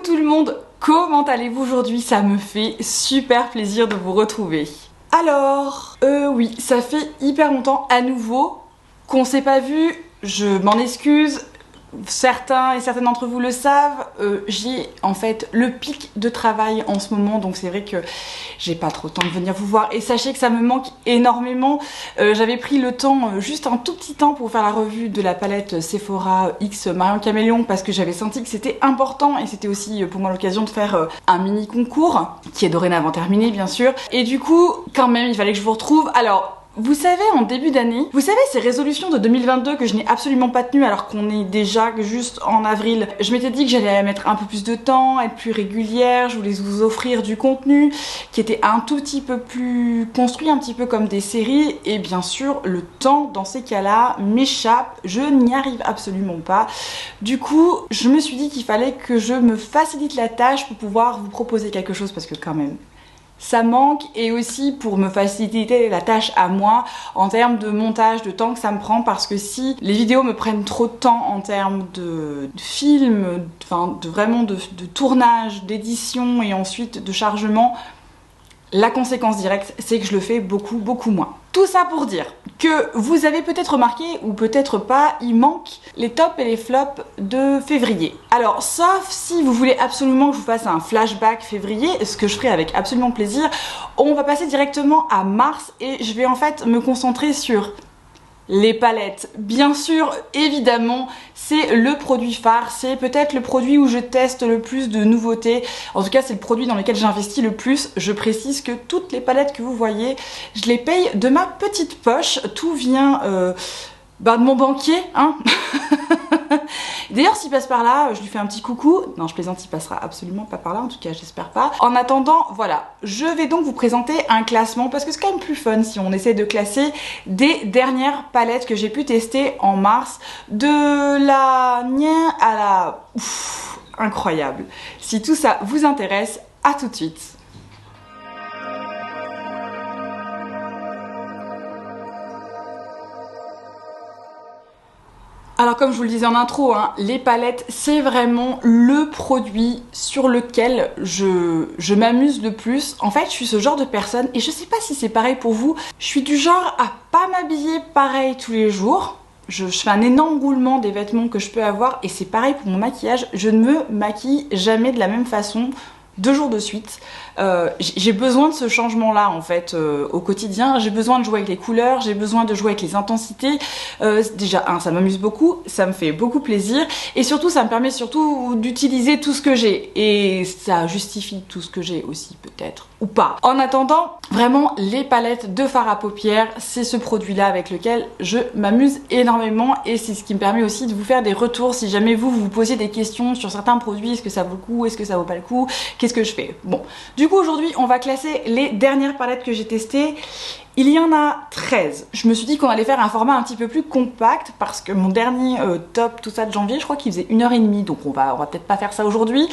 tout le monde, comment allez-vous aujourd'hui? Ça me fait super plaisir de vous retrouver. Alors, oui, ça fait hyper longtemps à nouveau qu'on s'est pas vu, je m'en excuse. Certains et certaines d'entre vous le savent, j'ai en fait le pic de travail en ce moment, donc c'est vrai que j'ai pas trop le temps de venir vous voir et sachez que ça me manque énormément. J'avais pris le temps, juste un tout petit temps pour faire la revue de la palette Sephora X Marion Caméléon parce que j'avais senti que c'était important et c'était aussi pour moi l'occasion de faire un mini concours qui est dorénavant terminé bien sûr. Et du coup, quand même, il fallait que je vous retrouve. Alors, vous savez, en début d'année, vous savez ces résolutions de 2022 que je n'ai absolument pas tenues alors qu'on est déjà juste en avril. Je m'étais dit que j'allais mettre un peu plus de temps, être plus régulière, je voulais vous offrir du contenu qui était un tout petit peu plus construit, un petit peu comme des séries. Et bien sûr, le temps dans ces cas-là m'échappe, je n'y arrive absolument pas. Du coup, je me suis dit qu'il fallait que je me facilite la tâche pour pouvoir vous proposer quelque chose parce que quand même, ça manque, et aussi pour me faciliter la tâche à moi en termes de montage, de temps que ça me prend, parce que si les vidéos me prennent trop de temps en termes de film, enfin de tournage, d'édition et ensuite de chargement, la conséquence directe, c'est que je le fais beaucoup moins. Tout ça pour dire que vous avez peut-être remarqué, ou peut-être pas, il manque les tops et les flops de février. Alors, sauf si vous voulez absolument que je vous fasse un flashback février, ce que je ferai avec absolument plaisir, on va passer directement à mars et je vais en fait me concentrer sur les palettes. Bien sûr, évidemment, c'est le produit phare, c'est peut-être le produit où je teste le plus de nouveautés. En tout cas, c'est le produit dans lequel j'investis le plus. Je précise que toutes les palettes que vous voyez, je les paye de ma petite poche. Tout vient de mon banquier, hein. D'ailleurs, s'il passe par là, je lui fais un petit coucou. Non, je plaisante, il passera absolument pas par là, en tout cas, j'espère pas. En attendant, voilà, je vais donc vous présenter un classement parce que c'est quand même plus fun si on essaie de classer des dernières palettes que j'ai pu tester en mars, de la nia à la ouf, incroyable. Si tout ça vous intéresse, à tout de suite. Alors comme je vous le disais en intro, hein, les palettes c'est vraiment le produit sur lequel je m'amuse le plus. En fait je suis ce genre de personne, et je sais pas si c'est pareil pour vous, je suis du genre à pas m'habiller pareil tous les jours. Je fais un énorme roulement des vêtements que je peux avoir, et c'est pareil pour mon maquillage, je ne me maquille jamais de la même façon 2 jours de suite. J'ai besoin de ce changement là en fait au quotidien, j'ai besoin de jouer avec les couleurs, j'ai besoin de jouer avec les intensités. Déjà ça m'amuse beaucoup, ça me fait beaucoup plaisir, et surtout ça me permet surtout d'utiliser tout ce que j'ai, et ça justifie tout ce que j'ai aussi peut-être, ou pas. En attendant, vraiment les palettes de fard à paupières, c'est ce produit là avec lequel je m'amuse énormément, et c'est ce qui me permet aussi de vous faire des retours si jamais vous posiez des questions sur certains produits. Est-ce que ça vaut le coup, est-ce que ça vaut pas le coup, qu'est-ce que je fais? Bon, du coup aujourd'hui on va classer les dernières palettes que j'ai testées. Il y en a 13. Je me suis dit qu'on allait faire un format un petit peu plus compact parce que mon dernier top tout ça de janvier, je crois qu'il faisait 1h30, donc on va peut-être pas faire ça aujourd'hui.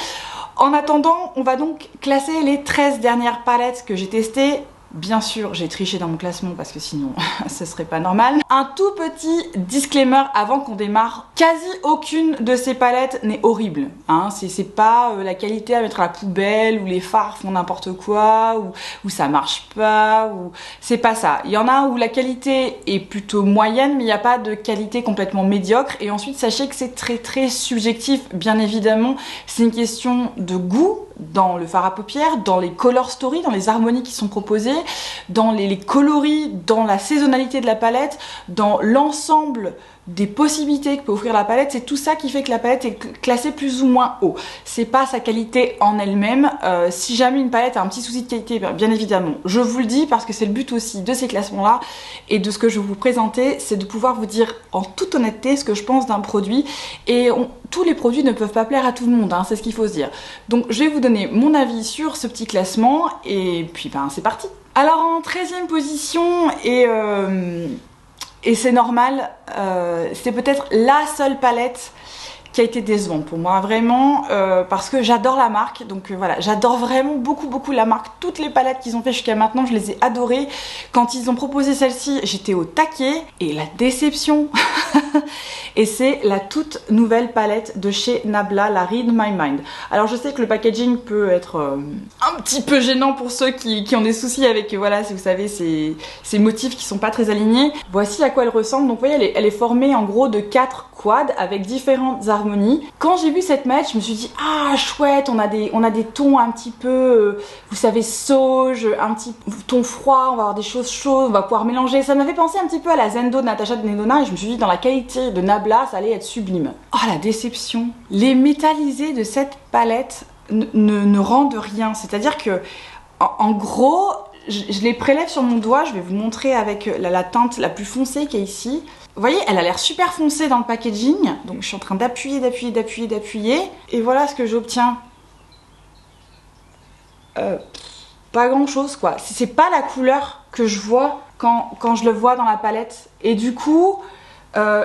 En attendant, on va donc classer les 13 dernières palettes que j'ai testées. Bien sûr, j'ai triché dans mon classement parce que sinon, ce serait pas normal. Un tout petit disclaimer avant qu'on démarre. Quasi aucune de ces palettes n'est horrible. Hein. C'est pas la qualité à mettre à la poubelle, ou les fards font n'importe quoi, ou ça marche pas, ou c'est pas ça. Il y en a où la qualité est plutôt moyenne, mais il n'y a pas de qualité complètement médiocre. Et ensuite, sachez que c'est très subjectif, bien évidemment. C'est une question de goût dans le fard à paupières, dans les color stories, dans les harmonies qui sont proposées, dans les coloris, dans la saisonnalité de la palette, dans l'ensemble des possibilités que peut offrir la palette. C'est tout ça qui fait que la palette est classée plus ou moins haut. C'est pas sa qualité en elle-même. Si jamais une palette a un petit souci de qualité, bien évidemment, je vous le dis parce que c'est le but aussi de ces classements-là et de ce que je vais vous présenter, c'est de pouvoir vous dire en toute honnêteté ce que je pense d'un produit. Et tous les produits ne peuvent pas plaire à tout le monde, hein, c'est ce qu'il faut se dire. Donc je vais vous donner mon avis sur ce petit classement et puis c'est parti. Alors en 13e position, et c'est normal, c'est peut-être la seule palette qui a été décevante pour moi, vraiment, parce que j'adore la marque, donc voilà, j'adore vraiment beaucoup la marque. Toutes les palettes qu'ils ont fait jusqu'à maintenant, je les ai adorées. Quand ils ont proposé celle-ci, j'étais au taquet, et la déception et c'est la toute nouvelle palette de chez Nabla, la Read My Mind. Alors je sais que le packaging peut être un petit peu gênant pour ceux qui ont des soucis avec, voilà, si vous savez, ces motifs qui sont pas très alignés. Voici à quoi elle ressemble. Donc vous voyez, elle est formée en gros de 4 quads avec différentes harmonies. Quand j'ai vu cette mèche, je me suis dit ah chouette, on a des tons un petit peu, vous savez, sauge, un petit ton froid, on va avoir des choses chaudes, on va pouvoir mélanger. Ça m'avait pensé un petit peu à la Zendo de Natasha Denona et je me suis dit dans la qualité de Nabla, ça allait être sublime. Oh la déception. Les métallisés de cette palette ne rendent rien. C'est-à-dire que en gros, je les prélève sur mon doigt, je vais vous montrer avec la teinte la plus foncée qui est ici. Vous voyez, elle a l'air super foncée dans le packaging, donc je suis en train d'appuyer, et voilà ce que j'obtiens. Pas grand chose quoi, c'est pas la couleur que je vois quand je le vois dans la palette, et du coup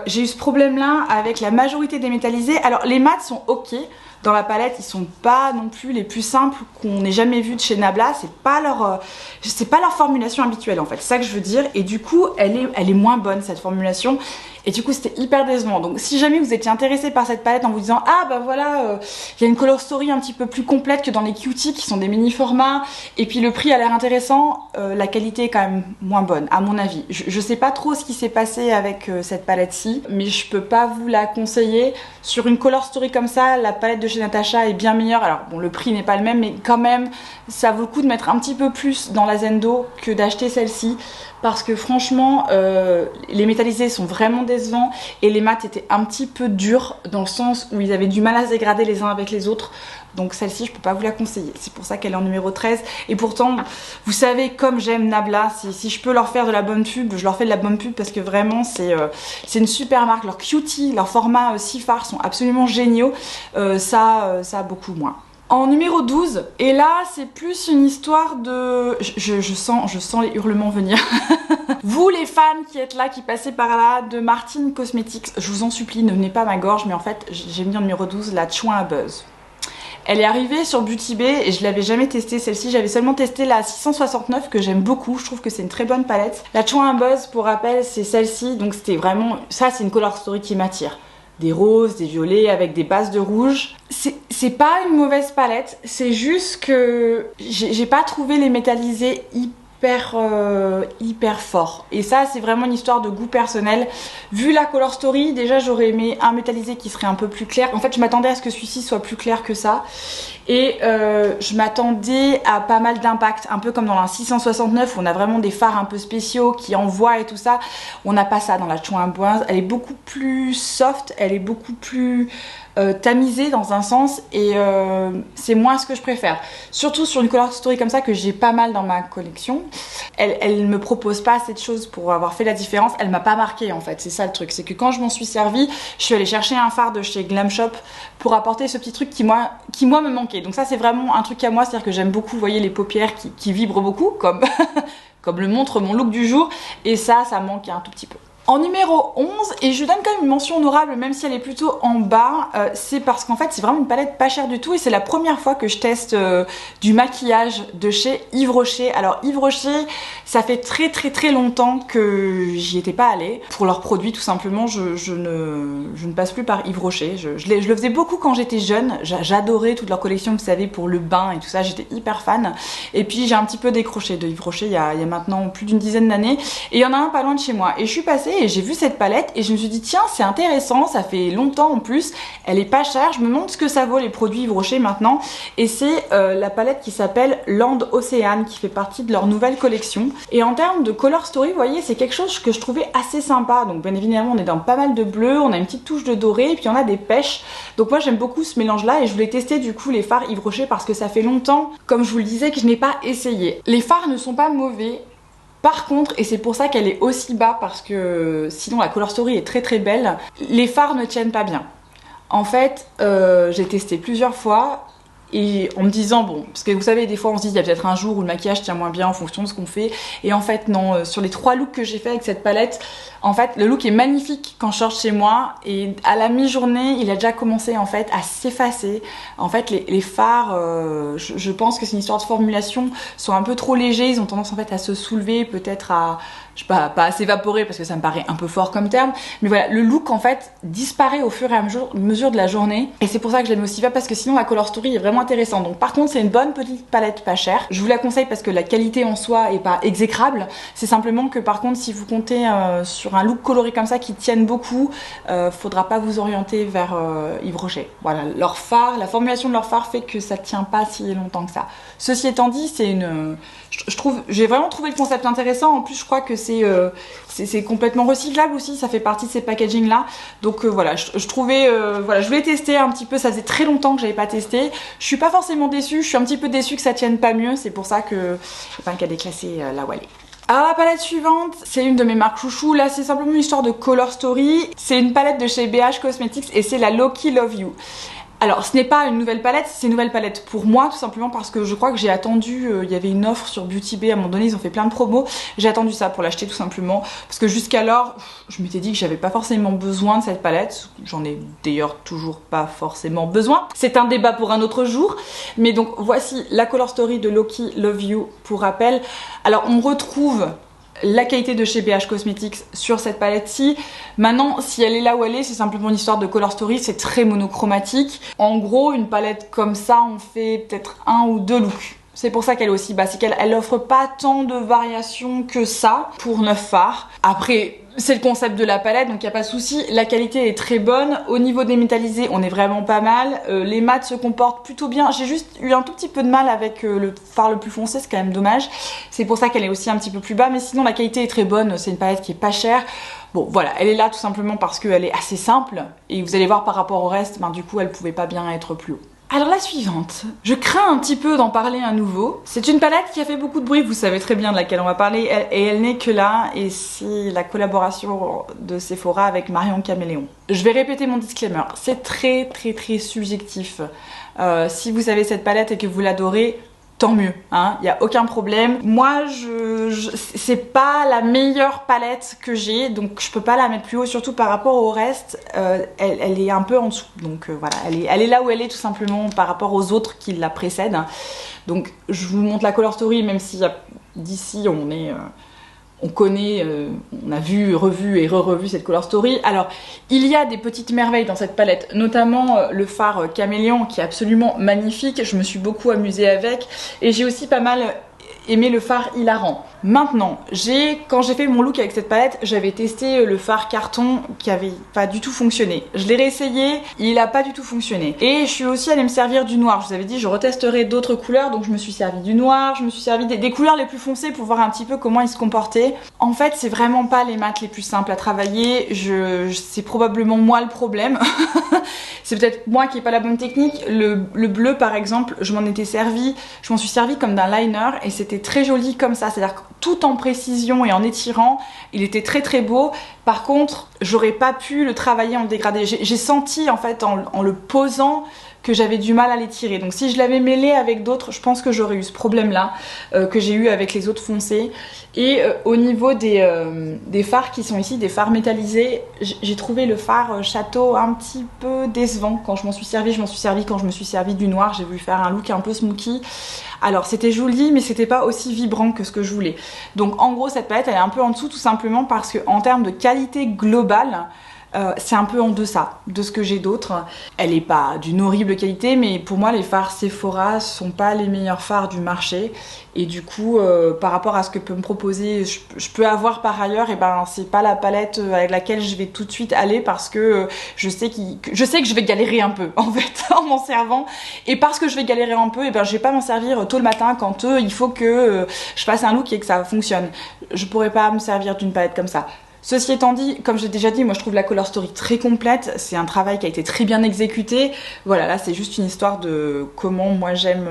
j'ai eu ce problème là avec la majorité des métallisés. Alors les mats sont ok dans la palette, ils sont pas non plus les plus simples qu'on ait jamais vu de chez Nabla, c'est pas leur formulation habituelle en fait, c'est ça que je veux dire, et du coup elle est moins bonne cette formulation, et du coup c'était hyper décevant. Donc si jamais vous étiez intéressé par cette palette en vous disant ah bah voilà, il y a une color story un petit peu plus complète que dans les cuties qui sont des mini formats, et puis le prix a l'air intéressant, la qualité est quand même moins bonne à mon avis. Je sais pas trop ce qui s'est passé avec cette palette-ci, mais je peux pas vous la conseiller. Sur une color story comme ça, la palette de chez Natasha est bien meilleure. Alors bon, le prix n'est pas le même, mais quand même ça vaut le coup de mettre un petit peu plus dans la Zendo que d'acheter celle-ci, parce que franchement les métallisés sont vraiment décevants, et les mats étaient un petit peu durs dans le sens où ils avaient du mal à se dégrader les uns avec les autres. Donc celle-ci je peux pas vous la conseiller, c'est pour ça qu'elle est en numéro 13. Et pourtant vous savez comme j'aime Nabla, si je peux leur faire de la bonne pub, je leur fais de la bonne pub, parce que vraiment c'est une super marque. Leurs cuties, leurs formats si phares sont absolument géniaux, ça a beaucoup moins. En numéro 12, et là c'est plus une histoire de... Je sens les hurlements venir. Vous les fans qui êtes là, qui passez par là, de Martine Cosmetics, je vous en supplie, ne venez pas à ma gorge, mais en fait j'ai mis en numéro 12 la Chouin à Buzz. Elle est arrivée sur Beauty Bay et je l'avais jamais testée celle-ci, j'avais seulement testé la 669 que j'aime beaucoup, je trouve que c'est une très bonne palette. La Chouin à Buzz, pour rappel, c'est celle-ci, donc c'était vraiment... Ça c'est une color story qui m'attire. Des roses, des violets avec des bases de rouge. C'est pas une mauvaise palette, c'est juste que j'ai pas trouvé les métallisés hyper fort, et ça c'est vraiment une histoire de goût personnel. Vu la color story, déjà j'aurais aimé un métallisé qui serait un peu plus clair. En fait je m'attendais à ce que celui-ci soit plus clair que ça, et je m'attendais à pas mal d'impact, un peu comme dans la 669 où on a vraiment des fards un peu spéciaux qui envoient et tout ça. On n'a pas ça dans la Chouin à Buzz, elle est beaucoup plus soft, elle est beaucoup plus tamisée dans un sens, et c'est moins ce que je préfère, surtout sur une color story comme ça que j'ai pas mal dans ma collection. Elle me propose pas assez de choses pour avoir fait la différence, elle m'a pas marqué en fait, c'est ça le truc, c'est que quand je m'en suis servie, je suis allée chercher un fard de chez Glam Shop pour apporter ce petit truc qui moi me manquait. Donc ça c'est vraiment un truc à moi, c'est-à-dire que j'aime beaucoup, vous voyez, les paupières qui vibrent beaucoup comme comme le montre mon look du jour, et ça manque un tout petit peu. En numéro 11, et je donne quand même une mention honorable même si elle est plutôt en bas, c'est parce qu'en fait c'est vraiment une palette pas chère du tout, et c'est la première fois que je teste du maquillage de chez Yves Rocher. Alors Yves Rocher, ça fait très longtemps que j'y étais pas allée pour leurs produits, tout simplement. Je ne passe plus par Yves Rocher. Je le faisais beaucoup quand j'étais jeune, j'adorais toute leur collection, vous savez, pour le bain et tout ça, j'étais hyper fan. Et puis j'ai un petit peu décroché de Yves Rocher il y a maintenant plus d'une dizaine d'années, et il y en a un pas loin de chez moi, et je suis passée et j'ai vu cette palette et je me suis dit tiens c'est intéressant, ça fait longtemps en plus, elle est pas chère, je me demande ce que ça vaut les produits Yves Rocher maintenant, et c'est la palette qui s'appelle Land Océane qui fait partie de leur nouvelle collection. Et en termes de color story, vous voyez, c'est quelque chose que je trouvais assez sympa. Donc bien évidemment on est dans pas mal de bleu, on a une petite touche de doré et puis on a des pêches, donc moi j'aime beaucoup ce mélange là, et je voulais tester du coup les fards Yves Rocher parce que ça fait longtemps, comme je vous le disais, que je n'ai pas essayé. Les fards ne sont pas mauvais. Par contre, et c'est pour ça qu'elle est aussi bas, parce que sinon la color story est très belle, les fards ne tiennent pas bien. En fait, j'ai testé plusieurs fois, Et en me disant, bon, parce que vous savez, des fois on se dit, il y a peut-être un jour où le maquillage tient moins bien en fonction de ce qu'on fait. Et en fait, non, sur les 3 looks que j'ai fait avec cette palette, en fait, le look est magnifique quand je sors chez moi. Et à la mi-journée, il a déjà commencé en fait à s'effacer. En fait, les fards, je pense que c'est une histoire de formulation, sont un peu trop légers. Ils ont tendance en fait à se soulever, peut-être à, je sais pas à s'évaporer parce que ça me paraît un peu fort comme terme. Mais voilà, le look en fait disparaît au fur et à mesure de la journée. Et c'est pour ça que je l'aime aussi pas, parce que sinon la Color Story est vraiment intéressante. Donc par contre, c'est une bonne petite palette pas chère. Je vous la conseille parce que la qualité en soi est pas exécrable. C'est simplement que par contre, si vous comptez sur un look coloré comme ça qui tienne beaucoup, faudra pas vous orienter vers Yves Rocher. Voilà, leur fard, la formulation de leur fard fait que ça tient pas si longtemps que ça. Ceci étant dit, c'est une... j'ai vraiment trouvé le concept intéressant. En plus, je crois que c'est complètement recyclable aussi. Ça fait partie de ces packaging là. Donc voilà, je trouvais... voilà, je voulais tester un petit peu. Ça faisait très longtemps que j'avais pas testé. Je suis pas forcément déçue. Je suis un petit peu déçue que ça tienne pas mieux. C'est pour ça que... qu'elle est classée là où elle est. Alors la palette suivante, c'est une de mes marques chouchou. Là, c'est simplement une histoire de Color Story. C'est une palette de chez BH Cosmetics et c'est la Loki Love You. Alors ce n'est pas une nouvelle palette, c'est une nouvelle palette pour moi tout simplement parce que je crois que j'ai attendu, il y avait une offre sur Beauty Bay à un moment donné, ils ont fait plein de promos, j'ai attendu ça pour l'acheter tout simplement parce que jusqu'alors je m'étais dit que j'avais pas forcément besoin de cette palette, j'en ai d'ailleurs toujours pas forcément besoin, c'est un débat pour un autre jour, mais donc voici la Color Story de Loki Love You pour rappel. Alors on retrouve la qualité de chez BH Cosmetics sur cette palette-ci. Maintenant, si elle est là où elle est, c'est simplement une histoire de Color Story, c'est très monochromatique. En gros, une palette comme ça, on fait peut-être 1 ou 2 looks. C'est pour ça qu'elle est aussi basse, c'est qu'elle offre pas tant de variations que ça pour 9 fards. Après, c'est le concept de la palette, donc il n'y a pas de souci. La qualité est très bonne. Au niveau des métallisés, on est vraiment pas mal. Les mats se comportent plutôt bien. J'ai juste eu un tout petit peu de mal avec le fard le plus foncé, c'est quand même dommage. C'est pour ça qu'elle est aussi un petit peu plus bas, mais sinon la qualité est très bonne. C'est une palette qui est pas chère. Bon voilà, elle est là tout simplement parce qu'elle est assez simple. Et vous allez voir par rapport au reste, ben, du coup elle pouvait pas bien être plus haut. Alors la suivante, je crains un petit peu d'en parler à nouveau. C'est une palette qui a fait beaucoup de bruit, vous savez très bien de laquelle on va parler, et elle n'est que là, et c'est la collaboration de Sephora avec Marion Caméléon. Je vais répéter mon disclaimer, c'est très subjectif. Si vous avez cette palette et que vous l'adorez, tant mieux, hein, y a aucun problème. Moi, c'est pas la meilleure palette que j'ai, donc je peux pas la mettre plus haut, surtout par rapport au reste. Elle est un peu en dessous, donc voilà, elle est là où elle est tout simplement par rapport aux autres qui la précèdent. Donc je vous montre la Color Story, même si d'ici on connaît, on a vu, revu et re-revu cette Color Story. Alors, il y a des petites merveilles dans cette palette, notamment le fard caméléon qui est absolument magnifique. Je me suis beaucoup amusée avec et j'ai aussi pas mal aimé le fard hilarant. Maintenant, quand j'ai fait mon look avec cette palette, j'avais testé le fard carton qui avait pas du tout fonctionné. Je l'ai réessayé, il a pas du tout fonctionné. Et je suis aussi allée me servir du noir. Je vous avais dit je retesterai d'autres couleurs, donc je me suis servi du noir, je me suis servi des couleurs les plus foncées pour voir un petit peu comment ils se comportaient. En fait, c'est vraiment pas les mats les plus simples à travailler. C'est probablement moi le problème. C'est peut-être moi qui ai pas la bonne technique. Le bleu par exemple, je m'en suis servi comme d'un liner et c'était très joli comme ça. C'est-à-dire que tout en précision et en étirant, il était très beau. Par contre, j'aurais pas pu le travailler en dégradé. J'ai senti en fait en le posant que j'avais du mal à l'étirer. Donc si je l'avais mêlé avec d'autres, je pense que j'aurais eu ce problème-là que j'ai eu avec les autres foncés. Et au niveau des fards qui sont ici, des fards métallisés, j'ai trouvé le fard château un petit peu décevant quand je m'en suis servi. Quand je me suis servi du noir, j'ai voulu faire un look un peu smoky. Alors c'était joli, mais c'était pas aussi vibrant que ce que je voulais. Donc en gros, cette palette, elle est un peu en dessous tout simplement parce qu'en termes de qualité globale, c'est un peu en deçà de ce que j'ai d'autres. Elle est pas d'une horrible qualité, mais pour moi les fards Sephora sont pas les meilleurs fards du marché. Et du coup, par rapport à ce que peut me proposer, je peux avoir par ailleurs, et ben c'est pas la palette avec laquelle je vais tout de suite aller parce que je sais que je vais galérer un peu en fait en m'en servant. Et parce que je vais galérer un peu, et ben je vais pas m'en servir tôt le matin quand il faut que je fasse un look et que ça fonctionne. Je pourrais pas me servir d'une palette comme ça. Ceci étant dit, comme j'ai déjà dit, moi je trouve la Color Story très complète, c'est un travail qui a été très bien exécuté. Voilà, là c'est juste une histoire de comment moi j'aime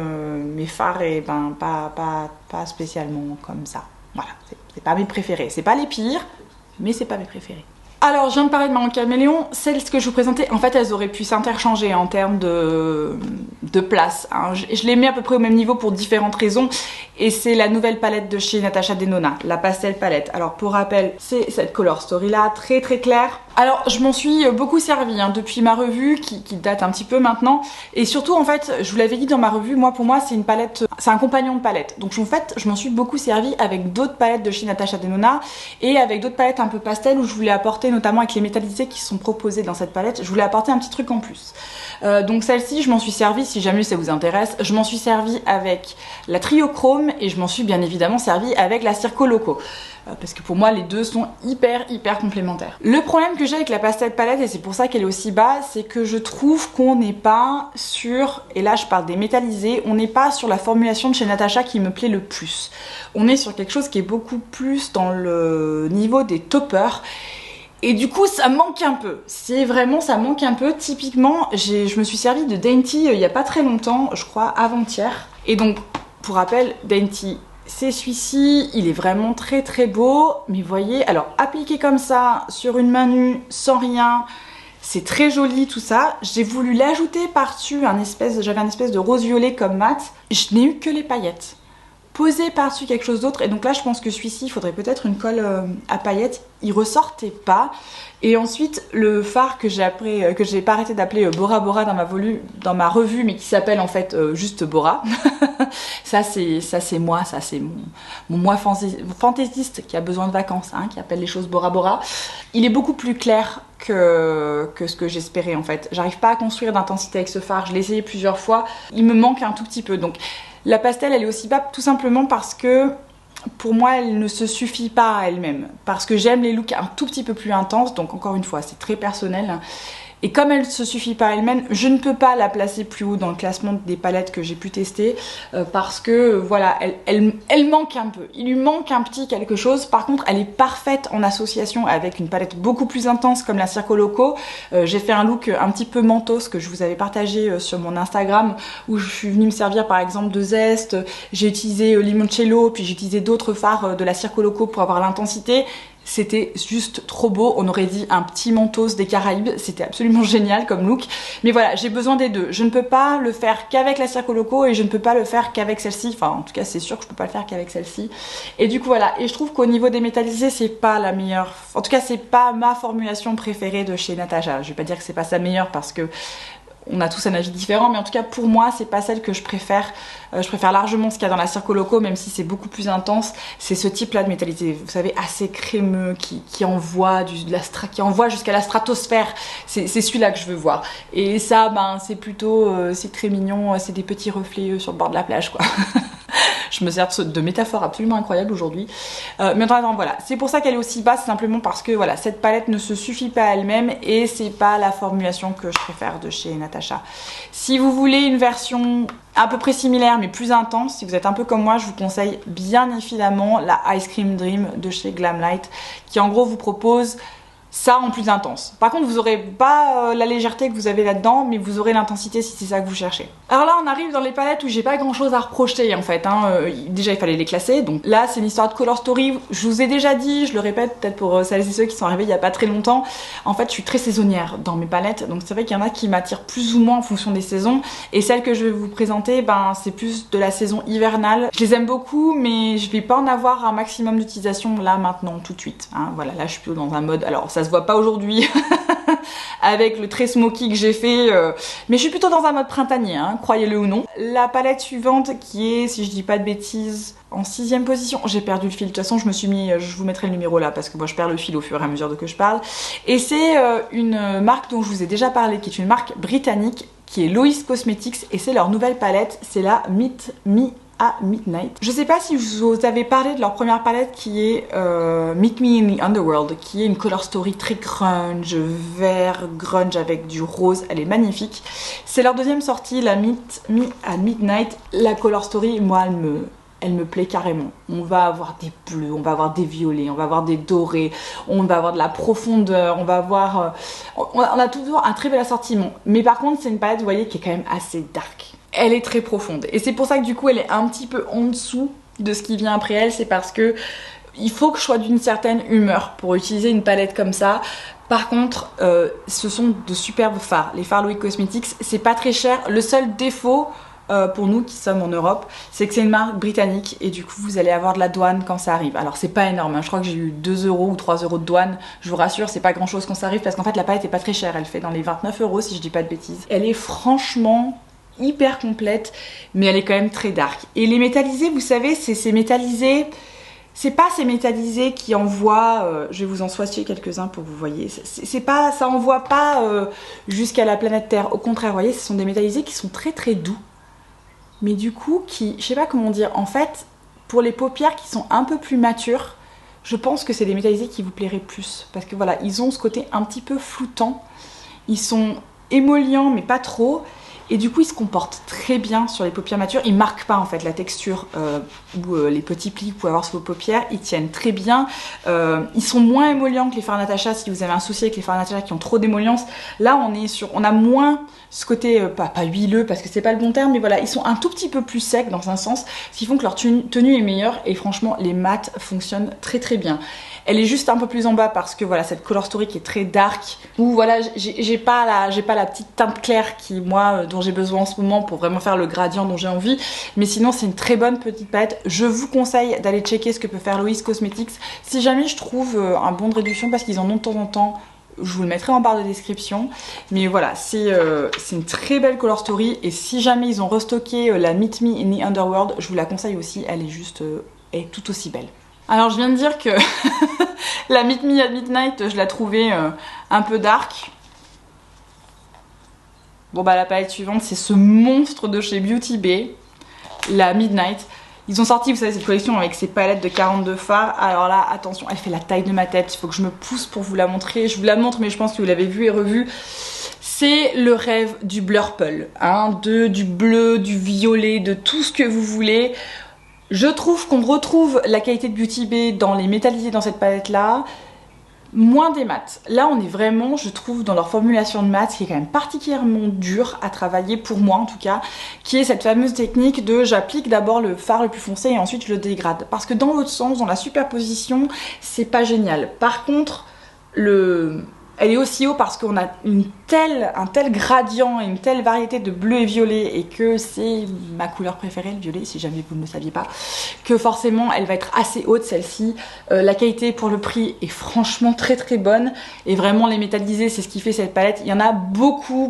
mes fards et ben pas spécialement comme ça. Voilà, c'est pas mes préférés, c'est pas les pires, mais c'est pas mes préférés. Alors, je viens de parler de Marion Caméléon, celles que je vous présentais, en fait, elles auraient pu s'interchanger en termes de de place, hein. Je les mets à peu près au même niveau pour différentes raisons, et c'est la nouvelle palette de chez Natasha Denona, la Pastel Palette. Alors pour rappel, c'est cette Color Story là, très très claire. Alors je m'en suis beaucoup servi hein, depuis ma revue qui date un petit peu maintenant, et surtout en fait je vous l'avais dit dans ma revue, pour moi c'est une palette, c'est un compagnon de palette, donc en fait je m'en suis beaucoup servi avec d'autres palettes de chez Natasha Denona et avec d'autres palettes un peu pastel où je voulais apporter, notamment avec les métallisés qui sont proposés dans cette palette, je voulais apporter un petit truc en plus. Donc celle-ci je m'en suis servi, si jamais ça vous intéresse, je m'en suis servi avec la Trio Chrome et je m'en suis bien évidemment servi avec la Circo Loco. Parce que pour moi les deux sont hyper complémentaires. Le problème que j'ai avec la Pastel Palette, et c'est pour ça qu'elle est aussi bas, c'est que je trouve qu'on n'est pas sur, et là je parle des métallisés, on n'est pas sur la formulation de chez Natasha qui me plaît le plus. On est sur quelque chose qui est beaucoup plus dans le niveau des toppers. Et du coup ça manque un peu, c'est vraiment ça manque un peu. Typiquement je me suis servi de Dainty il y a pas très longtemps, je crois avant-hier. Et donc pour rappel, Dainty c'est celui-ci, il est vraiment très beau, mais vous voyez, alors appliqué comme ça sur une main nue, sans rien, c'est très joli tout ça. J'ai voulu l'ajouter par-dessus j'avais un espèce de rose violet comme mat, je n'ai eu que les paillettes. Poser par-dessus quelque chose d'autre, et donc là je pense que celui-ci il faudrait peut-être une colle à paillettes, il ressortait pas. Et ensuite le fard que j'ai pas arrêté d'appeler Bora Bora dans ma revue, mais qui s'appelle en fait juste Bora. ça c'est moi, ça c'est mon moi fantaisiste qui a besoin de vacances, hein, qui appelle les choses Bora Bora. Il est beaucoup plus clair que ce que j'espérais en fait. J'arrive pas à construire d'intensité avec ce fard, je l'ai essayé plusieurs fois, il me manque un tout petit peu. Donc la pastel elle est aussi bas tout simplement parce que pour moi elle ne se suffit pas à elle-même, parce que j'aime les looks un tout petit peu plus intenses, donc encore une fois c'est très personnel. Et comme elle ne se suffit pas à elle-même, je ne peux pas la placer plus haut dans le classement des palettes que j'ai pu tester parce que voilà, elle manque un peu. Il lui manque un petit quelque chose. Par contre, elle est parfaite en association avec une palette beaucoup plus intense comme la Circo Loco. J'ai fait un look un petit peu mentos que je vous avais partagé sur mon Instagram où je suis venue me servir par exemple de zeste. J'ai utilisé limoncello, puis j'ai utilisé d'autres fards de la Circo Loco pour avoir l'intensité. C'était juste trop beau, on aurait dit un petit mentos des Caraïbes, c'était absolument génial comme look. Mais voilà, j'ai besoin des deux. Je ne peux pas le faire qu'avec la Circo Loco et je ne peux pas le faire qu'avec celle-ci. Enfin, en tout cas, c'est sûr que je peux pas le faire qu'avec celle-ci. Et du coup, voilà. Et je trouve qu'au niveau des métallisés, c'est pas la meilleure... En tout cas, c'est pas ma formulation préférée de chez Natasha. Je vais pas dire que c'est pas sa meilleure parce que on a tous un avis différent, mais en tout cas pour moi c'est pas celle que je préfère. Je préfère largement ce qu'il y a dans la Circo Loco, même si c'est beaucoup plus intense. C'est ce type là de métallisé, vous savez, assez crémeux, qui envoie qui envoie jusqu'à la stratosphère. C'est celui-là que je veux voir. Et ça, ben c'est plutôt, c'est très mignon, c'est des petits reflets sur le bord de la plage quoi. Je me sers de métaphores absolument incroyables aujourd'hui. Mais attends, voilà. C'est pour ça qu'elle est aussi basse, simplement parce que voilà, cette palette ne se suffit pas à elle-même et c'est pas la formulation que je préfère de chez Natasha. Si vous voulez une version à peu près similaire mais plus intense, si vous êtes un peu comme moi, je vous conseille bien évidemment la Ice Cream Dream de chez Glamlite qui en gros vous propose ça en plus intense. Par contre, vous aurez pas la légèreté que vous avez là-dedans, mais vous aurez l'intensité si c'est ça que vous cherchez. Alors là, on arrive dans les palettes où j'ai pas grand-chose à reprocher en fait. Déjà, il fallait les classer. Donc là, c'est une histoire de Color Story. Je vous ai déjà dit, je le répète peut-être pour celles et ceux qui sont arrivés il y a pas très longtemps. En fait, je suis très saisonnière dans mes palettes. Donc c'est vrai qu'il y en a qui m'attirent plus ou moins en fonction des saisons. Et celle que je vais vous présenter, ben c'est plus de la saison hivernale. Je les aime beaucoup, mais je vais pas en avoir un maximum d'utilisation là maintenant tout de suite. Voilà, là je suis plutôt dans un mode. Alors ça se voit pas aujourd'hui avec le très smoky que j'ai fait, mais je suis plutôt dans un mode printanier, croyez-le ou non. La palette suivante qui est, si je dis pas de bêtises, en 6ème position. J'ai perdu le fil, de toute façon je me suis mis, je vous mettrai le numéro là parce que moi je perds le fil au fur et à mesure que je parle. Et c'est une marque dont je vous ai déjà parlé, qui est une marque britannique, qui est Lois Cosmetics, et c'est leur nouvelle palette, c'est la Meet Me à Midnight. Je sais pas si je vous avais parlé de leur première palette qui est Meet Me in the Underworld, qui est une color story très grunge, vert grunge avec du rose, elle est magnifique. C'est leur deuxième sortie, la Meet Me à Midnight. La color story, moi elle me plaît carrément. On va avoir des bleus, on va avoir des violets, on va avoir des dorés, on va avoir de la profondeur, on va avoir... on a toujours un très bel assortiment. Mais par contre, c'est une palette, vous voyez, qui est quand même assez dark. Elle est très profonde. Et c'est pour ça que du coup, elle est un petit peu en dessous de ce qui vient après elle. C'est parce que il faut que je sois d'une certaine humeur pour utiliser une palette comme ça. Par contre, ce sont de superbes fards. Les fards Louis Cosmetics, c'est pas très cher. Le seul défaut pour nous qui sommes en Europe, c'est que c'est une marque britannique et du coup vous allez avoir de la douane quand ça arrive. Alors c'est pas énorme, hein. Je crois que j'ai eu 2 € ou 3 € de douane. Je vous rassure, c'est pas grand chose quand ça arrive parce qu'en fait la palette est pas très chère. Elle fait dans les 29 € si je dis pas de bêtises. Elle est franchement hyper complète, mais elle est quand même très dark. Et les métallisés, vous savez, c'est ces métallisés. C'est pas ces métallisés qui envoient, je vais vous en swatcher quelques-uns pour que vous voyez, c'est pas, ça envoie pas jusqu'à la planète Terre. Au contraire, vous voyez, ce sont des métallisés qui sont très très doux. Mais du coup, je sais pas comment dire, en fait, pour les paupières qui sont un peu plus matures, je pense que c'est des métallisés qui vous plairaient plus. Parce que voilà, ils ont ce côté un petit peu floutant, ils sont émollients mais pas trop. Et du coup, ils se comportent très bien sur les paupières matures. Ils marquent pas en fait la texture ou les petits plis que vous pouvez avoir sur vos paupières. Ils tiennent très bien. Ils sont moins émollients que les fards Natasha. Si vous avez un souci avec les fards Natasha qui ont trop d'émollience, là on a moins ce côté pas huileux parce que c'est pas le bon terme, mais voilà, ils sont un tout petit peu plus secs dans un sens, ce qui font que leur tenue est meilleure. Et franchement, les mats fonctionnent très très bien. Elle est juste un peu plus en bas parce que voilà, cette color story qui est très dark, où voilà, j'ai pas la petite teinte claire qui moi dont j'ai besoin en ce moment pour vraiment faire le gradient dont j'ai envie. Mais sinon, c'est une très bonne petite palette. Je vous conseille d'aller checker ce que peut faire Louis Cosmetics. Si jamais je trouve un bon de réduction, parce qu'ils en ont de temps en temps, je vous le mettrai en barre de description. Mais voilà, c'est une très belle color story. Et si jamais ils ont restocké la Meet Me in the Underworld, je vous la conseille aussi. Elle est juste elle est tout aussi belle. Alors je viens de dire que la Meet Me at Midnight, je la trouvais un peu dark. Bon bah la palette suivante, c'est ce monstre de chez Beauty Bay, la Midnight. Ils ont sorti, vous savez, cette collection avec ces palettes de 42 fards. Alors là, attention, elle fait la taille de ma tête. Il faut que je me pousse pour vous la montrer. Je vous la montre, mais je pense que vous l'avez vue et revue. C'est le rêve du blurple, hein, du bleu, du violet, de tout ce que vous voulez. Je trouve qu'on retrouve la qualité de Beauty Bay dans les métallisés dans cette palette là, moins des mats. Là on est vraiment, je trouve, dans leur formulation de mats qui est quand même particulièrement dur à travailler, pour moi en tout cas, qui est cette fameuse technique de j'applique d'abord le fard le plus foncé et ensuite je le dégrade. Parce que dans l'autre sens, dans la superposition, c'est pas génial. Par contre, elle est aussi haut parce qu'on a un tel gradient et une telle variété de bleu et violet, et que c'est ma couleur préférée, le violet, si jamais vous ne le saviez pas, que forcément elle va être assez haute celle-ci. La qualité pour le prix est franchement très très bonne, et vraiment les métallisés, c'est ce qui fait cette palette. Il y en a beaucoup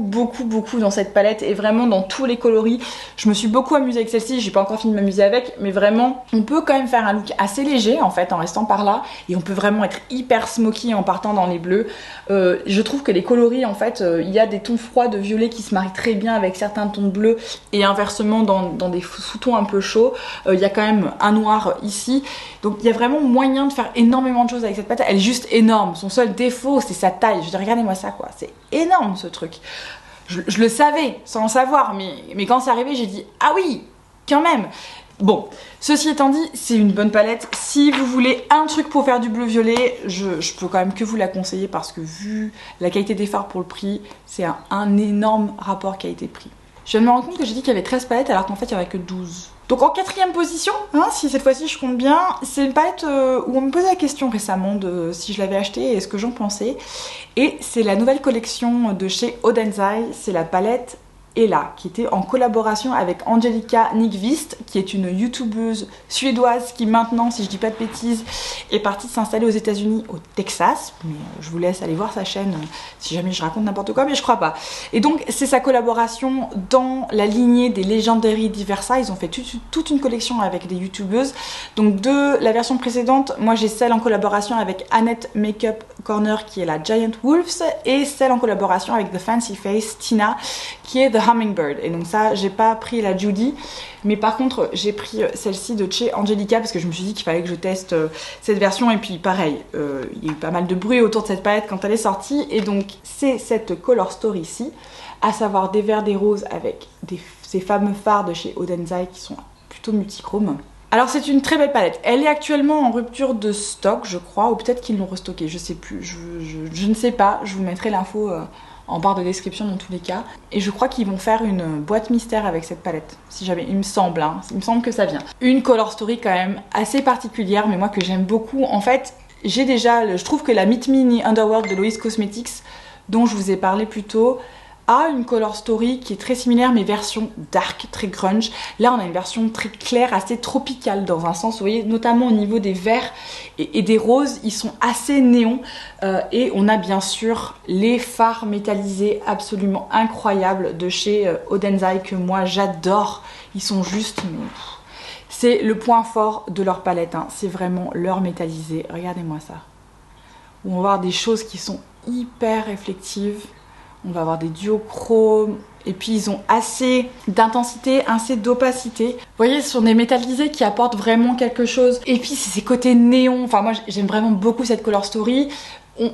dans cette palette, et vraiment dans tous les coloris. Je me suis beaucoup amusée avec celle-ci, j'ai pas encore fini de m'amuser avec, mais vraiment on peut quand même faire un look assez léger en fait en restant par là, et on peut vraiment être hyper smoky en partant dans les bleus. Je trouve que les coloris en fait, il y a des tons froids de violet qui se marient très bien avec certains tons de bleu, et inversement dans des sous-tons un peu chauds, il y a quand même un noir ici, donc il y a vraiment moyen de faire énormément de choses avec cette palette. Elle est juste énorme, son seul défaut c'est sa taille. Je dis regardez-moi ça quoi, c'est énorme ce truc. Je le savais sans le savoir, mais quand c'est arrivé j'ai dit ah oui quand même. Bon, ceci étant dit, c'est une bonne palette. Si vous voulez un truc pour faire du bleu-violet, je peux quand même que vous la conseiller, parce que vu la qualité des fards pour le prix, c'est un énorme rapport qualité-prix. Je viens de me rendre compte que j'ai dit qu'il y avait 13 palettes alors qu'en fait il n'y en avait que 12. Donc en 4e position, hein, si cette fois-ci je compte bien, c'est une palette où on me posait la question récemment de si je l'avais achetée et ce que j'en pensais. Et c'est la nouvelle collection de chez Odenzai, c'est la palette Ella, qui était en collaboration avec Angelica Nyqvist, qui est une youtubeuse suédoise qui maintenant, si je dis pas de bêtises, est partie s'installer aux États-Unis, au Texas. Mais je vous laisse aller voir sa chaîne si jamais je raconte n'importe quoi, mais je crois pas. Et donc c'est sa collaboration dans la lignée des Legendary Diversa. Ils ont fait toute une collection avec des youtubeuses. Donc de la version précédente, moi j'ai celle en collaboration avec Annette Makeup Corner qui est la Giant Wolves, et celle en collaboration avec The Fancy Face Tina qui est The Hummingbird. Et donc ça, j'ai pas pris la Judy, mais par contre j'ai pris celle-ci de chez Angelica parce que je me suis dit qu'il fallait que je teste cette version. Et puis pareil, il y a eu pas mal de bruit autour de cette palette quand elle est sortie, et donc c'est cette color story ici, à savoir des verts, des roses avec ces fameux fards de chez Odenzai qui sont plutôt multichromes. Alors c'est une très belle palette, elle est actuellement en rupture de stock je crois, ou peut-être qu'ils l'ont restocké, je sais plus, je ne sais pas, je vous mettrai l'info en barre de description dans tous les cas. Et je crois qu'ils vont faire une boîte mystère avec cette palette, si jamais, il me semble, hein. Il me semble que ça vient. Une color story quand même assez particulière, mais moi que j'aime beaucoup. En fait, j'ai déjà, je trouve que la Meet Me in the Underworld de Lois Cosmetics, dont je vous ai parlé plus tôt, a une color story qui est très similaire mais version dark, très grunge. Là on a une version très claire, assez tropicale dans un sens, vous voyez, notamment au niveau des verts et des roses, ils sont assez néons. Et on a bien sûr les fards métallisés absolument incroyables de chez Odenzai que moi j'adore. Ils sont juste... C'est le point fort de leur palette, hein. C'est vraiment leur métallisé. Regardez-moi ça. On va voir des choses qui sont hyper réflectives. On va avoir des duochromes. Et puis ils ont assez d'intensité, assez d'opacité. Vous voyez, ce sont des métallisés qui apportent vraiment quelque chose. Et puis c'est ces côtés néons. Enfin moi j'aime vraiment beaucoup cette color story.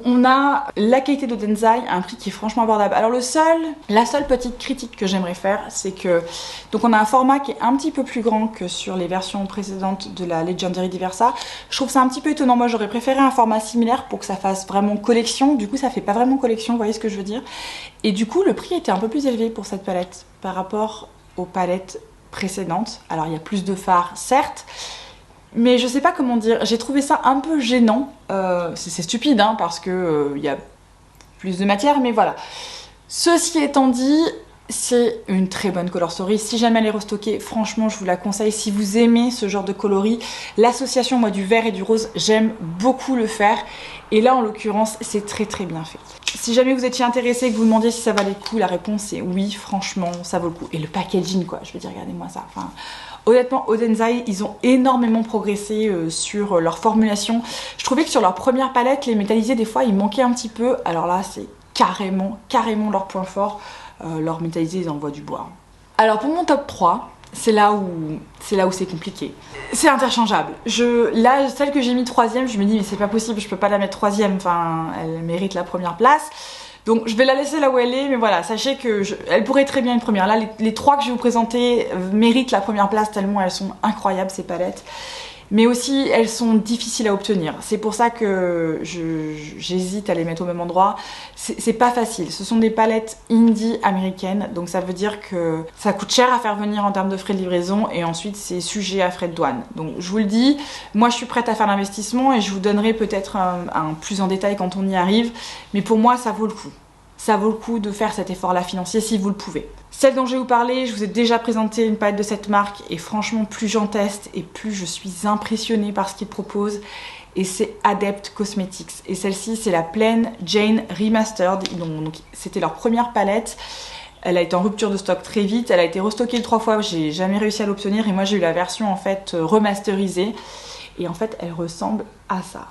On a la qualité d'Odenzai à un prix qui est franchement abordable. Alors la seule petite critique que j'aimerais faire, c'est que donc on a un format qui est un petit peu plus grand que sur les versions précédentes de la Legendary Diversa. Je trouve ça un petit peu étonnant. Moi j'aurais préféré un format similaire pour que ça fasse vraiment collection. Du coup ça fait pas vraiment collection, vous voyez ce que je veux dire. Et du coup le prix était un peu plus élevé pour cette palette par rapport aux palettes précédentes. Alors il y a plus de fards certes, mais je sais pas comment dire, j'ai trouvé ça un peu gênant. C'est stupide hein, parce que y a plus de matière, mais voilà. Ceci étant dit, c'est une très bonne color story. Si jamais elle est restockée, franchement je vous la conseille. Si vous aimez ce genre de coloris, l'association moi du vert et du rose, j'aime beaucoup le faire. Et là en l'occurrence, c'est très très bien fait. Si jamais vous étiez intéressé et que vous demandiez si ça valait le coup, la réponse est oui, franchement ça vaut le coup. Et le packaging quoi, je veux dire, regardez-moi ça. Enfin, honnêtement, Odenzai, ils ont énormément progressé sur leur formulation. Je trouvais que sur leur première palette, les métallisés, des fois, ils manquaient un petit peu. Alors là, c'est carrément leur point fort. Leur métallisé, ils envoient du bois. Alors pour mon top 3, c'est là où c'est compliqué. C'est interchangeable. Là, celle que j'ai mis troisième, je me dis mais c'est pas possible, je peux pas la mettre troisième. Enfin, elle mérite la première place. Donc je vais la laisser là où elle est, mais voilà, sachez que elle pourrait très bien être première. Là, les trois que je vais vous présenter méritent la première place tellement elles sont incroyables ces palettes. Mais aussi, elles sont difficiles à obtenir. C'est pour ça que j'hésite à les mettre au même endroit. C'est pas facile. Ce sont des palettes indie américaines, donc ça veut dire que ça coûte cher à faire venir en termes de frais de livraison et ensuite c'est sujet à frais de douane. Donc je vous le dis, moi je suis prête à faire l'investissement et je vous donnerai peut-être un plus en détail quand on y arrive. Mais pour moi, ça vaut le coup. Ça vaut le coup de faire cet effort-là financier si vous le pouvez. Celle dont je vais vous parler, je vous ai déjà présenté une palette de cette marque et franchement plus j'en teste et plus je suis impressionnée par ce qu'ils proposent. Et c'est Adept Cosmetics. Et celle-ci c'est la Plain Jane Remastered. Donc c'était leur première palette. Elle a été en rupture de stock très vite. Elle a été restockée 3 fois, j'ai jamais réussi à l'obtenir. Et moi j'ai eu la version en fait remasterisée. Et en fait elle ressemble à ça.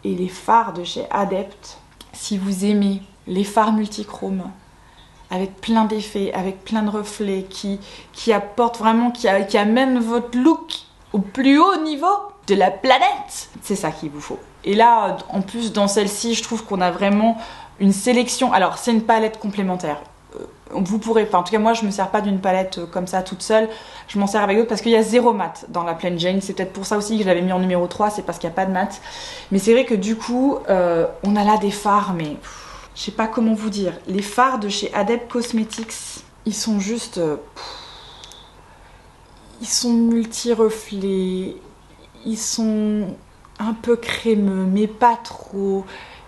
Et les fards de chez Adept, si vous aimez les fards multichromes, avec plein d'effets, avec plein de reflets, qui apportent vraiment, qui amènent votre look au plus haut niveau de la planète. C'est ça qu'il vous faut. Et là, en plus, dans celle-ci, je trouve qu'on a vraiment une sélection. Alors, c'est une palette complémentaire. Vous pourrez, enfin en tout cas moi je me sers pas d'une palette comme ça toute seule, je m'en sers avec d'autres parce qu'il y a 0 mat dans la Plain Jane, c'est peut-être pour ça aussi que je l'avais mis en numéro 3, c'est parce qu'il n'y a pas de mat. Mais c'est vrai que du coup, on a là des fards, mais je sais pas comment vous dire. Les fards de chez Adept Cosmetics, ils sont juste... ils sont multi-reflets, ils sont un peu crémeux, mais pas trop.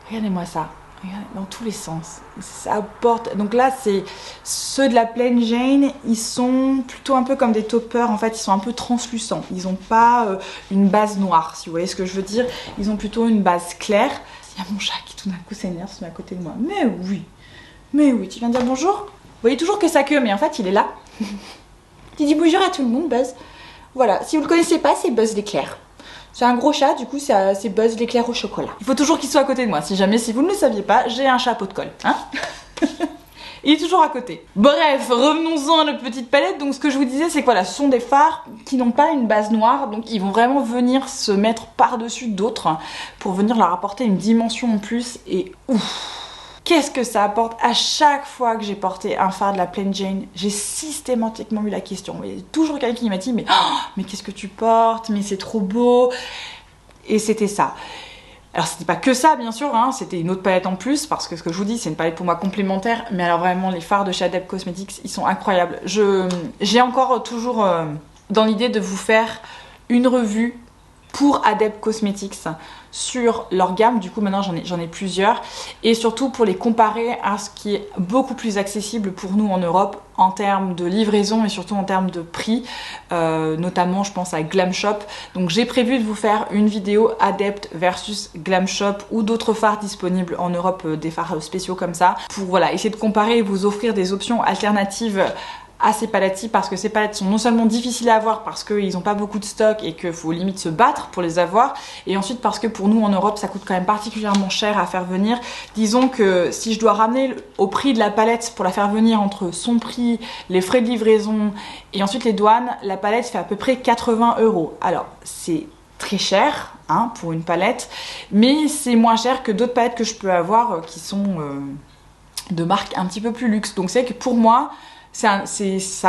Regardez-moi ça. Regardez, dans tous les sens. Ça apporte... Donc là, c'est ceux de la Plain Jane, ils sont plutôt un peu comme des toppers. En fait, ils sont un peu translucents. Ils n'ont pas une base noire, si vous voyez ce que je veux dire. Ils ont plutôt une base claire. Il y a mon chat qui tout d'un coup s'énerve, se met à côté de moi. Mais oui, tu viens dire bonjour? Vous voyez toujours que sa queue, mais en fait, il est là. Tu dis bonjour à tout le monde, Buzz. Voilà, si vous le connaissez pas, c'est Buzz l'éclair. C'est un gros chat, du coup c'est Buzz l'éclair au chocolat. Il faut toujours qu'il soit à côté de moi, si vous ne le saviez pas, j'ai un chapeau de colle, hein. Il est toujours à côté. Bref, revenons-en à notre petite palette. Donc ce que je vous disais, c'est que voilà, ce sont des fards qui n'ont pas une base noire, donc ils vont vraiment venir se mettre par-dessus d'autres pour venir leur apporter une dimension en plus. Et ouf, qu'est-ce que ça apporte? À chaque fois que j'ai porté un fard de la Plain Jane, j'ai systématiquement eu la question. Il y a toujours quelqu'un qui m'a dit mais qu'est-ce que tu portes? Mais c'est trop beau. Et c'était ça. Alors c'était pas que ça bien sûr, hein, c'était une autre palette en plus parce que ce que je vous dis c'est une palette pour moi complémentaire, mais alors vraiment les fards de chez Adept Cosmetics ils sont incroyables. J'ai encore toujours dans l'idée de vous faire une revue pour Adept Cosmetics sur leur gamme, du coup maintenant j'en ai plusieurs, et surtout pour les comparer à ce qui est beaucoup plus accessible pour nous en Europe en termes de livraison et surtout en termes de prix, notamment je pense à Glam Shop. Donc j'ai prévu de vous faire une vidéo Adept versus Glam Shop ou d'autres fards disponibles en Europe, des fards spéciaux comme ça, pour voilà, essayer de comparer et vous offrir des options alternatives à ces palettes-ci, parce que ces palettes sont non seulement difficiles à avoir parce qu'ils n'ont pas beaucoup de stock et qu'il faut limite se battre pour les avoir, et ensuite parce que pour nous en Europe ça coûte quand même particulièrement cher à faire venir. Disons que si je dois ramener au prix de la palette pour la faire venir entre son prix, les frais de livraison et ensuite les douanes, la palette fait à peu près 80 €. Alors c'est très cher hein, pour une palette, mais c'est moins cher que d'autres palettes que je peux avoir qui sont de marque un petit peu plus luxe. Donc c'est que pour moi ça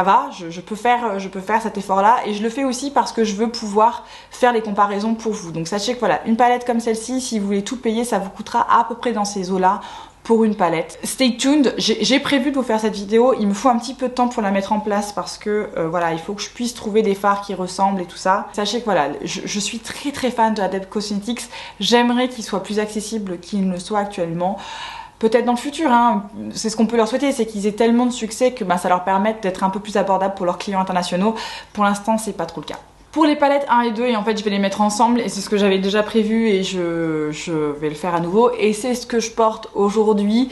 va, je peux faire cet effort là, et je le fais aussi parce que je veux pouvoir faire les comparaisons pour vous. Donc sachez que voilà, une palette comme celle-ci, si vous voulez tout payer, ça vous coûtera à peu près dans ces eaux là pour une palette. Stay tuned, j'ai prévu de vous faire cette vidéo, il me faut un petit peu de temps pour la mettre en place parce que voilà, il faut que je puisse trouver des fards qui ressemblent et tout ça. Sachez que voilà, je suis très fan de Adept Cosmetics, j'aimerais qu'ils soient plus accessibles qu'ils ne le soient actuellement. Peut-être dans le futur, hein. C'est ce qu'on peut leur souhaiter, c'est qu'ils aient tellement de succès que ça leur permette d'être un peu plus abordables pour leurs clients internationaux. Pour l'instant, c'est pas trop le cas. Pour les palettes 1 et 2, et en fait je vais les mettre ensemble, et c'est ce que j'avais déjà prévu et je vais le faire à nouveau, et c'est ce que je porte aujourd'hui.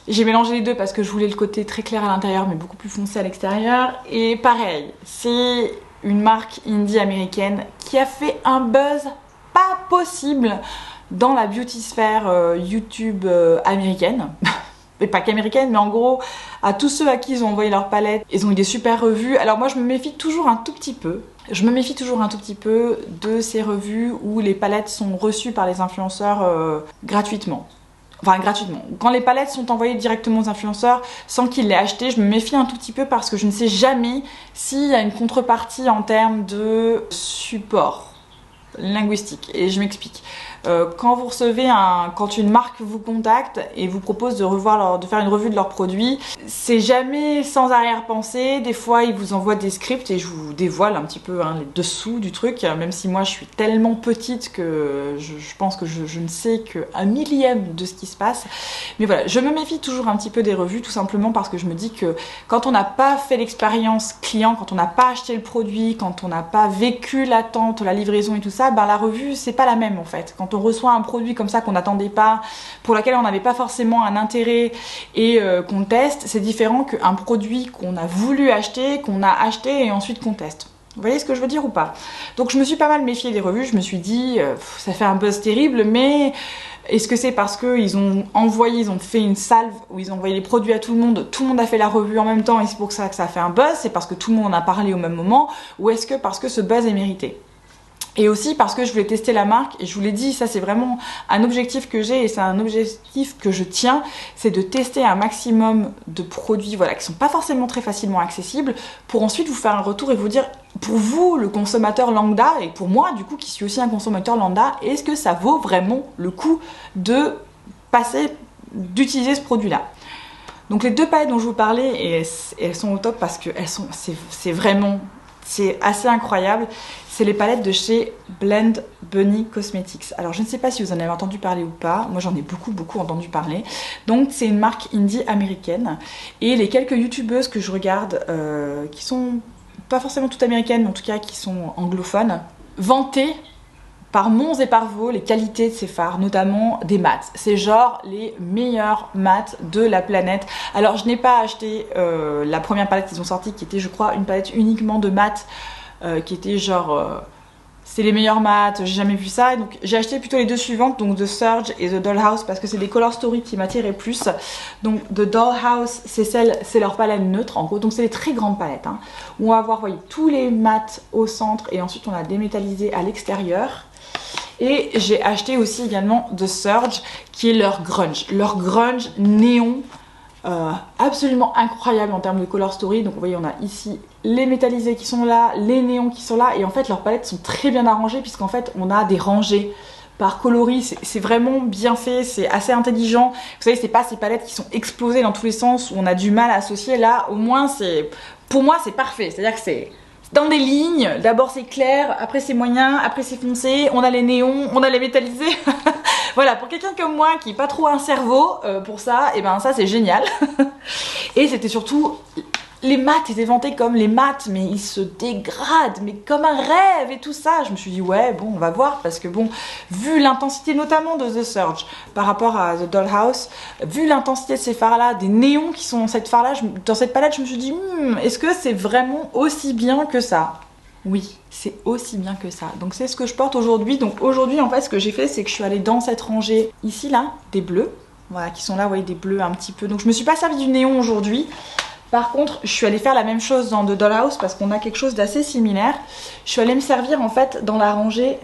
J'ai mélangé les deux parce que je voulais le côté très clair à l'intérieur mais beaucoup plus foncé à l'extérieur, et pareil, c'est une marque indie américaine qui a fait un buzz pas possible dans la beauty sphère YouTube américaine. Et pas qu'américaine, mais en gros, à tous ceux à qui ils ont envoyé leur palette, ils ont eu des super revues. Alors moi, je me méfie toujours un tout petit peu. Je me méfie toujours un tout petit peu de ces revues où les palettes sont reçues par les influenceurs gratuitement. Enfin, gratuitement. Quand les palettes sont envoyées directement aux influenceurs sans qu'ils l'aient acheté, je me méfie un tout petit peu parce que je ne sais jamais s'il y a une contrepartie en termes de support linguistique. Et je m'explique. Quand vous recevez quand une marque vous contacte et vous propose de faire une revue de leurs produits, c'est jamais sans arrière-pensée. Des fois ils vous envoient des scripts et je vous dévoile un petit peu les dessous du truc, même si moi je suis tellement petite que je pense que je ne sais qu'un millième de ce qui se passe. Mais voilà, je me méfie toujours un petit peu des revues, tout simplement parce que je me dis que quand on n'a pas fait l'expérience client, quand on n'a pas acheté le produit, quand on n'a pas vécu l'attente, la livraison et tout ça, la revue c'est pas la même en fait. Quand on reçoit un produit comme ça qu'on n'attendait pas, pour lequel on n'avait pas forcément un intérêt et qu'on teste, c'est différent qu'un produit qu'on a voulu acheter, qu'on a acheté et ensuite qu'on teste. Vous voyez ce que je veux dire ou pas? Donc je me suis pas mal méfiée des revues, je me suis dit ça fait un buzz terrible, mais est-ce que c'est parce qu'ils ont fait une salve où ils ont envoyé les produits à tout le monde a fait la revue en même temps et c'est pour ça que ça a fait un buzz, c'est parce que tout le monde en a parlé au même moment, ou est-ce que parce que ce buzz est mérité? Et aussi parce que je voulais tester la marque, et je vous l'ai dit, ça c'est vraiment un objectif que j'ai et c'est un objectif que je tiens, c'est de tester un maximum de produits voilà, qui sont pas forcément très facilement accessibles, pour ensuite vous faire un retour et vous dire, pour vous le consommateur lambda, et pour moi du coup qui suis aussi un consommateur lambda, est-ce que ça vaut vraiment le coup d'utiliser ce produit là? Donc les deux palettes dont je vous parlais, et elles sont au top parce que c'est assez incroyable. C'est les palettes de chez Blend Bunny Cosmetics. Alors je ne sais pas si vous en avez entendu parler ou pas, moi j'en ai beaucoup entendu parler. Donc c'est une marque indie américaine, et les quelques youtubeuses que je regarde, qui sont pas forcément toutes américaines, mais en tout cas qui sont anglophones, vantaient par monts et par veaux les qualités de ces fards, notamment des mats. C'est genre les meilleurs mats de la planète. Alors je n'ai pas acheté la première palette qu'ils ont sortie, qui était je crois une palette uniquement de mats, qui était genre c'est les meilleurs mats, j'ai jamais vu ça. Et donc j'ai acheté plutôt les deux suivantes, donc The Surge et The Dollhouse, parce que c'est des color story qui m'attiraient plus. Donc The Dollhouse, c'est leur palette neutre en gros, donc c'est des très grandes palettes hein, où on va avoir, voyez, tous les mats au centre et ensuite on a démétallisé à l'extérieur. Et j'ai acheté aussi également The Surge, qui est leur grunge néon, absolument incroyable en termes de color story. Donc vous voyez, on a ici les métallisés qui sont là, les néons qui sont là, et en fait leurs palettes sont très bien arrangées puisqu'en fait on a des rangées par coloris, c'est vraiment bien fait, c'est assez intelligent. Vous savez, c'est pas ces palettes qui sont explosées dans tous les sens où on a du mal à associer. Là, au moins, pour moi, c'est parfait. C'est-à-dire que c'est dans des lignes. D'abord, c'est clair, après, c'est moyen, après, c'est foncé. On a les néons, on a les métallisés. Voilà, pour quelqu'un comme moi qui n'est pas trop un cerveau pour ça, et ben ça, c'est génial. Et c'était surtout... Les maths étaient vantés comme les maths, mais ils se dégradent, mais comme un rêve et tout ça. Je me suis dit, ouais, bon, on va voir, parce que bon, vu l'intensité notamment de The Surge par rapport à The Dollhouse, vu l'intensité de ces phares-là, des néons qui sont dans cette dans cette palette, je me suis dit, est-ce que c'est vraiment aussi bien que ça? Oui, c'est aussi bien que ça. Donc c'est ce que je porte aujourd'hui. Donc aujourd'hui, en fait, ce que j'ai fait, c'est que je suis allée dans cette rangée, ici, là, des bleus. Voilà, qui sont là, vous voyez, des bleus un petit peu. Donc je me suis pas servi du néon aujourd'hui. Par contre, je suis allée faire la même chose dans The Dollhouse parce qu'on a quelque chose d'assez similaire. Je suis allée me servir en fait dans la rangée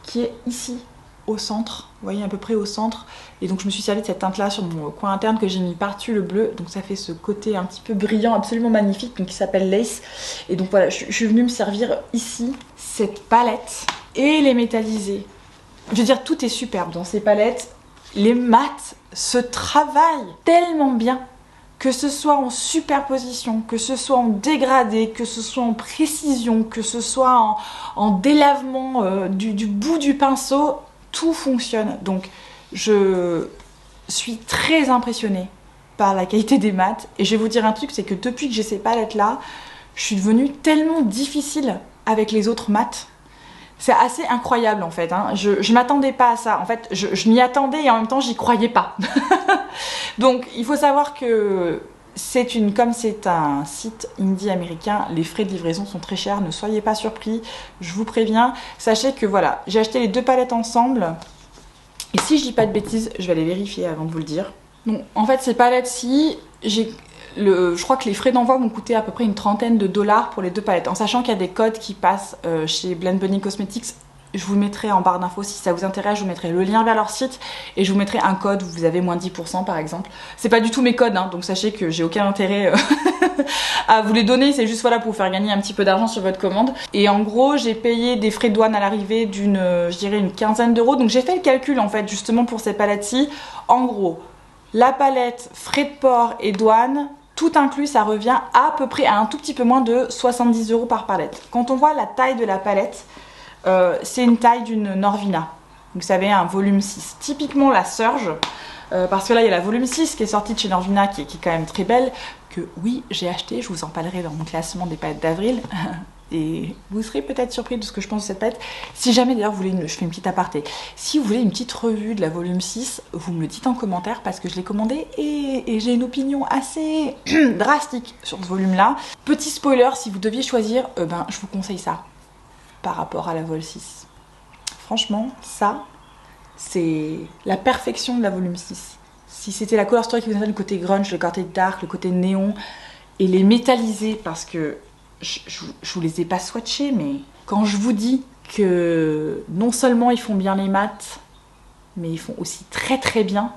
qui est ici, au centre. Vous voyez, à peu près au centre. Et donc je me suis servi de cette teinte là sur mon coin interne que j'ai mis par-dessus le bleu. Donc ça fait ce côté un petit peu brillant, absolument magnifique, donc qui s'appelle Lace. Et donc voilà, je suis venue me servir ici cette palette et les métallisés. Je veux dire, tout est superbe dans ces palettes. Les mats se travaillent tellement bien. Que ce soit en superposition, que ce soit en dégradé, que ce soit en précision, que ce soit en délavement du bout du pinceau, tout fonctionne. Donc je suis très impressionnée par la qualité des mats. Et je vais vous dire un truc, c'est que depuis que j'ai ces palettes-là, je suis devenue tellement difficile avec les autres mats. C'est assez incroyable en fait, hein. Je m'attendais pas à ça, en fait je m'y attendais et en même temps j'y croyais pas. Donc il faut savoir que comme c'est un site indie américain, les frais de livraison sont très chers, ne soyez pas surpris, je vous préviens. Sachez que voilà, j'ai acheté les deux palettes ensemble et si je dis pas de bêtises, je vais aller vérifier avant de vous le dire. Donc en fait ces palettes-ci, je crois que les frais d'envoi m'ont coûté à peu près une trentaine de dollars pour les deux palettes, en sachant qu'il y a des codes qui passent chez Blend Bunny Cosmetics. Je vous le mettrai en barre d'infos si ça vous intéresse, je vous mettrai le lien vers leur site et je vous mettrai un code où vous avez moins 10% par exemple. C'est pas du tout mes codes, hein, donc sachez que j'ai aucun intérêt à vous les donner, c'est juste voilà pour vous faire gagner un petit peu d'argent sur votre commande. Et en gros, j'ai payé des frais de douane à l'arrivée je dirais une quinzaine d'euros, donc j'ai fait le calcul en fait justement pour ces palettes-ci. En gros, la palette, frais de port et douane, tout inclus, ça revient à peu près à un tout petit peu moins de 70 € par palette. Quand on voit la taille de la palette, c'est une taille d'une Norvina. Vous savez, un volume 6. Typiquement la Surge, parce que là il y a la volume 6 qui est sortie de chez Norvina qui est quand même très belle, que oui j'ai acheté, je vous en parlerai dans mon classement des palettes d'avril. Et vous serez peut-être surpris de ce que je pense de cette palette. Si jamais d'ailleurs vous voulez, je fais une petite aparté, si vous voulez une petite revue de la volume 6, vous me le dites en commentaire parce que je l'ai commandé et j'ai une opinion assez drastique sur ce volume là. Petit spoiler, si vous deviez choisir, je vous conseille ça par rapport à la vol 6. Franchement, ça, c'est la perfection de la volume 6. Si c'était la Color Story qui vous intéresse, le côté grunge, le côté dark, le côté néon et les métallisés, parce que je vous les ai pas swatchés, mais quand je vous dis que non seulement ils font bien les mats, mais ils font aussi très très bien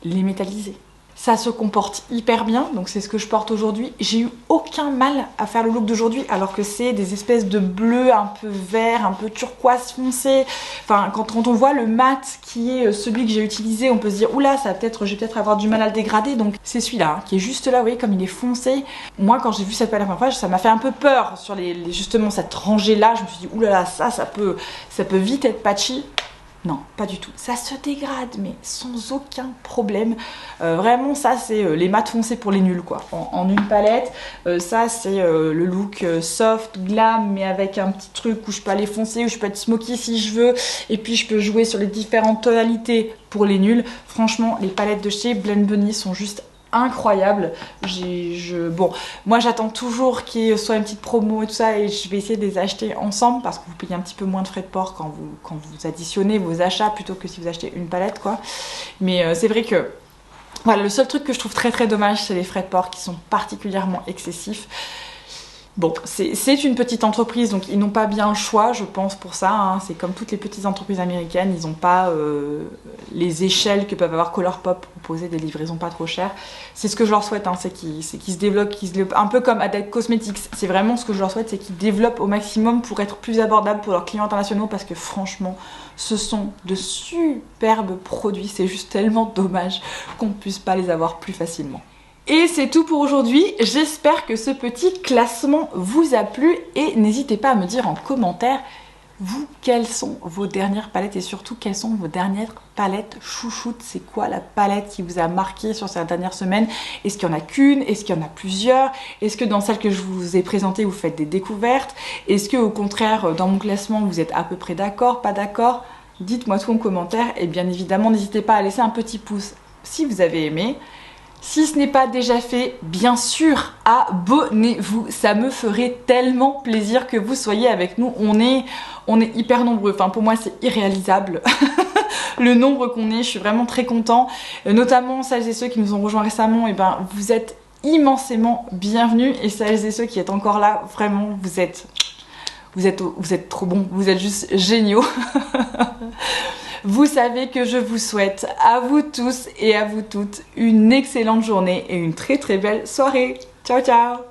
les métallisés. Ça se comporte hyper bien, donc c'est ce que je porte aujourd'hui. J'ai eu aucun mal à faire le look d'aujourd'hui, alors que c'est des espèces de bleu un peu vert, un peu turquoise foncé. Enfin, quand on voit le mat qui est celui que j'ai utilisé, on peut se dire oula, je vais peut-être avoir du mal à le dégrader. Donc c'est celui-là qui est juste là, vous voyez, comme il est foncé. Moi, quand j'ai vu cette palette la première fois, ça m'a fait un peu peur sur justement cette rangée-là. Je me suis dit oulala, ça peut vite être patchy. Non, pas du tout. Ça se dégrade, mais sans aucun problème. Vraiment, ça, c'est les mats foncés pour les nuls, quoi. En une palette. Ça, c'est le look soft, glam, mais avec un petit truc où je peux aller foncer, où je peux être smoky si je veux. Et puis, je peux jouer sur les différentes tonalités pour les nuls. Franchement, les palettes de chez Blend Bunny sont juste incroyable. Bon, moi j'attends toujours qu'il y ait soit une petite promo et tout ça, et je vais essayer de les acheter ensemble parce que vous payez un petit peu moins de frais de port quand vous additionnez vos achats plutôt que si vous achetez une palette, quoi. Mais c'est vrai que voilà, le seul truc que je trouve très très dommage, c'est les frais de port qui sont particulièrement excessifs. Bon, c'est une petite entreprise, donc ils n'ont pas bien le choix, je pense, pour ça. Hein. C'est comme toutes les petites entreprises américaines, ils n'ont pas les échelles que peuvent avoir Colourpop pour proposer des livraisons pas trop chères. C'est ce que je leur souhaite, hein, c'est qu'ils se développent, un peu comme Adèle Cosmetics. C'est vraiment ce que je leur souhaite, c'est qu'ils développent au maximum pour être plus abordables pour leurs clients internationaux, parce que franchement, ce sont de superbes produits. C'est juste tellement dommage qu'on ne puisse pas les avoir plus facilement. Et c'est tout pour aujourd'hui, j'espère que ce petit classement vous a plu et n'hésitez pas à me dire en commentaire, vous, quelles sont vos dernières palettes et surtout quelles sont vos dernières palettes chouchoutes. C'est quoi la palette qui vous a marqué sur ces dernières semaines? Est-ce qu'il y en a qu'une? Est-ce qu'il y en a plusieurs? Est-ce que dans celle que je vous ai présentée, vous faites des découvertes? Est-ce que au contraire, dans mon classement, vous êtes à peu près d'accord, pas d'accord? Dites-moi tout en commentaire et bien évidemment, n'hésitez pas à laisser un petit pouce si vous avez aimé. Si ce n'est pas déjà fait, bien sûr, abonnez-vous. Ça me ferait tellement plaisir que vous soyez avec nous. On est hyper nombreux. Enfin, pour moi, c'est irréalisable. Le nombre qu'on est, je suis vraiment très content. Notamment celles et ceux qui nous ont rejoints récemment, et ben, vous êtes immensément bienvenus. Et celles et ceux qui êtes encore là, vraiment, vous êtes trop bons. Vous êtes juste géniaux. Vous savez que je vous souhaite à vous tous et à vous toutes une excellente journée et une très très belle soirée. Ciao ciao!